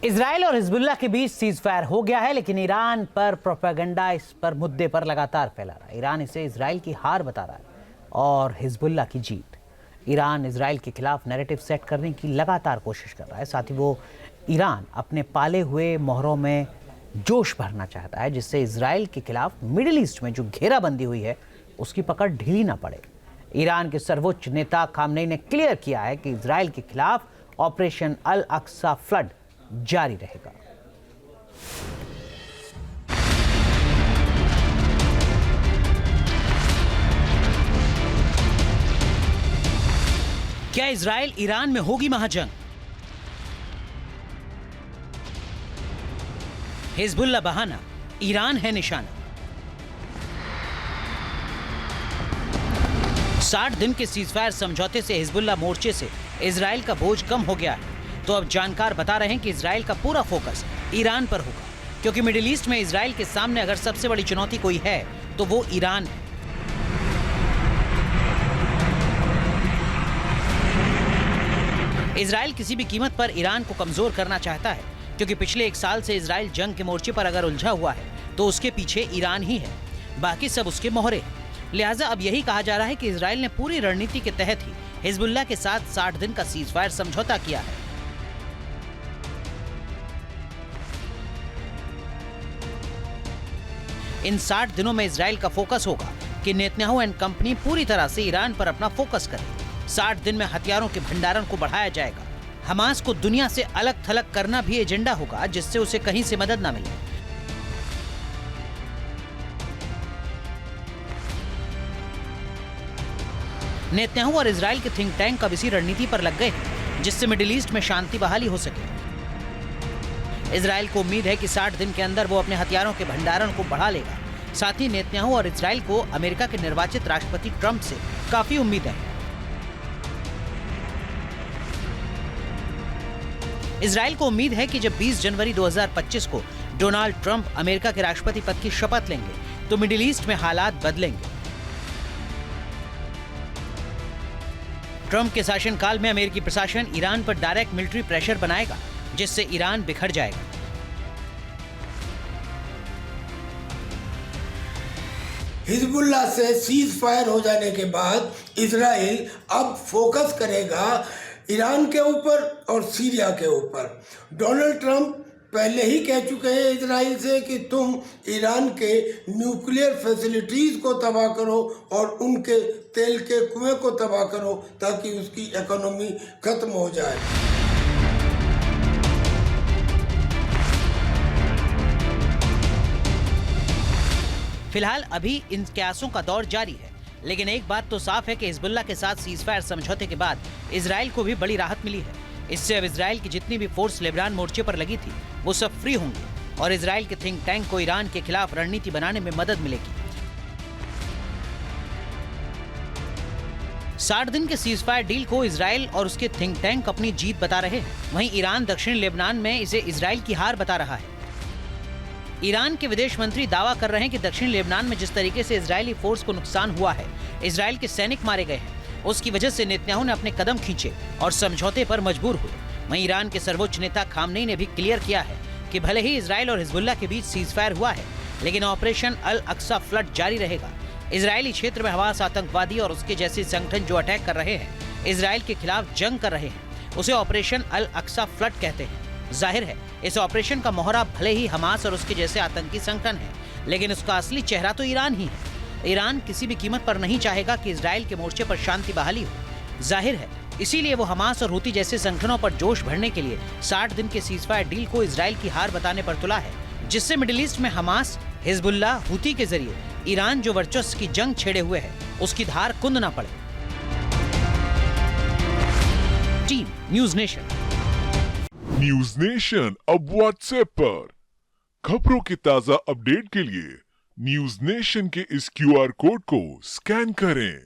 Israel और Hezbollah के बीच ceasefire हो गया है, लेकिन ईरान पर प्रोपेगेंडा इस पर मुद्दे पर लगातार फैला रहा है। ईरान इसे इजराइल की हार बता रहा है और हिजबुल्लाह की जीत। ईरान इजराइल के खिलाफ नैरेटिव सेट करने की लगातार कोशिश कर रहा है। साथ ही वो ईरान अपने पाले हुए मोहरों में जोश भरना चाहता है, जिससे इजराइल के खिलाफ मिडिल ईस्ट में जो घेराबंदी हुई है उसकी पकड़ ढीली ना पड़े। ईरान के सर्वोच्च नेता खामनेई ने क्लियर किया है कि इजराइल के खिलाफ ऑपरेशन अल अक्सा फ्लड जारी रहेगा। क्या इजराइल ईरान में होगी महाजंग? हिजबुल्लाह बहाना, ईरान है निशाना। 60 दिन के सीजफायर समझौते से हिजबुल्लाह मोर्चे से इजराइल का बोझ कम हो गया है। तो अब जानकार बता रहे हैं कि इजराइल का पूरा फोकस ईरान पर होगा, क्योंकि मिडिल ईस्ट में इजराइल के सामने अगर सबसे बड़ी चुनौती कोई है तो वो ईरान है। इजराइल किसी भी कीमत पर ईरान को कमजोर करना चाहता है, क्योंकि पिछले 1 साल से इजराइल जंग के मोर्चे पर अगर उलझा हुआ है तो उसके पीछे ईरान ही है, बाकी सब उसके मोहरे हैं। लिहाजा अब यही कहा जा रहा है कि इजराइल ने पूरी रणनीति के तहत ही हिजबुल्लाह के साथ 60 दिन का सीजफायर समझौता किया है। इन 60 दिनों में इजराइल का फोकस होगा कि नेतन्याहू एंड कंपनी पूरी तरह से ईरान पर अपना फोकस करे। 60 दिन में हथियारों के भंडारण को बढ़ाया जाएगा। हमास को दुनिया से अलग थलग करना भी एजेंडा होगा, जिससे उसे कहीं से मदद न मिले। नेतन्याहू और इजराइल के थिंक टैंक अब इसी रणनीति पर लग गए हैं, जिससे मिडिल ईस्ट में शांति बहाली हो सके। इजराइल को उम्मीद है कि 60 दिन के अंदर वो अपने हथियारों के भंडारण को बढ़ा लेगा। साथ ही नेतन्याहू और इजराइल को अमेरिका के निर्वाचित राष्ट्रपति ट्रंप से काफी उम्मीदें हैं। इजराइल को उम्मीद है कि जब 20 जनवरी 2025 को डोनाल्ड ट्रंप अमेरिका के राष्ट्रपति पद की शपथ लेंगे तो मिडिल ईस्ट में हालात बदलेंगे। ट्रंप के शासनकाल में अमेरिकी प्रशासन ईरान पर डायरेक्ट मिलिट्री प्रेशर बनाएगा, जिससे ईरान बिखर जाएगा। हिजबुल्लाह से सीज फायर हो जाने के बाद इजराइल अब फोकस करेगा ईरान के ऊपर और सीरिया के ऊपर। डोनाल्ड ट्रंप पहले ही कह चुके हैं इजराइल से कि तुम ईरान के न्यूक्लियर फैसिलिटीज को तबाह करो और उनके तेल के कुएं को तबाह करो, ताकि उसकी इकोनॉमी खत्म हो जाए। फिलहाल अभी इन कयासों का दौर जारी है, लेकिन एक बात तो साफ है कि हिजबुल्लाह के साथ सीजफायर समझौते के बाद इजराइल को भी बड़ी राहत मिली है। इससे अब इजराइल की जितनी भी फोर्स लेबनान मोर्चे पर लगी थी वो सब फ्री होंगी और इजराइल के थिंक टैंक को ईरान के खिलाफ रणनीति बनाने में मदद मिलेगी। 60 दिन के सीजफायर डील को इजराइल और उसके थिंक टैंक अपनी जीत बता रहे हैं। वहीं ईरान दक्षिण लेबनान में इसे इजराइल की हार बता रहा है। ईरान के विदेश मंत्री दावा कर रहे हैं कि दक्षिण लेबनान में जिस तरीके से इजरायली फोर्स को नुकसान हुआ है, इजराइल के सैनिक मारे गए हैं, उसकी वजह से नेतन्याहू ने अपने कदम खींचे और समझौते पर मजबूर हुए। वहीं ईरान के सर्वोच्च नेता खामनेई ने भी क्लियर किया है कि भले ही इजराइल और हिजबुल्लाह के बीच सीजफायर हुआ है, लेकिन ऑपरेशन अल अक्सा फ्लड जारी रहेगा। इजरायली क्षेत्र में हमास आतंकवादी और उसके जैसे संगठन जो अटैक कर रहे हैं, इजराइल के खिलाफ जंग कर रहे हैं, उसे ऑपरेशन अल अक्सा फ्लड कहते हैं। जाहिर है इस ऑपरेशन का मोहरा भले ही हमास और उसके जैसे आतंकी संगठन है, लेकिन उसका असली चेहरा तो ईरान ही है। ईरान किसी भी कीमत पर नहीं चाहेगा कि इजराइल के मोर्चे पर शांति बहाली हो। जाहिर है इसीलिए वो हमास और हुती जैसे संगठनों पर जोश भरने के लिए 60 दिन के सीजफायर डील को इजराइल की हार बताने पर तुला है, जिससे मिडिल ईस्ट में हमास, हिजबुल्लाह, हुती के जरिए ईरान जो वर्चस्व की जंग छेड़े हुए है उसकी धार कुंद न पड़े। Team news nation. News nation अब व्हाट्सएप पर खबरों के ताजा अपडेट के लिए न्यूज नेशन के इस QR कोड को स्कैन करें।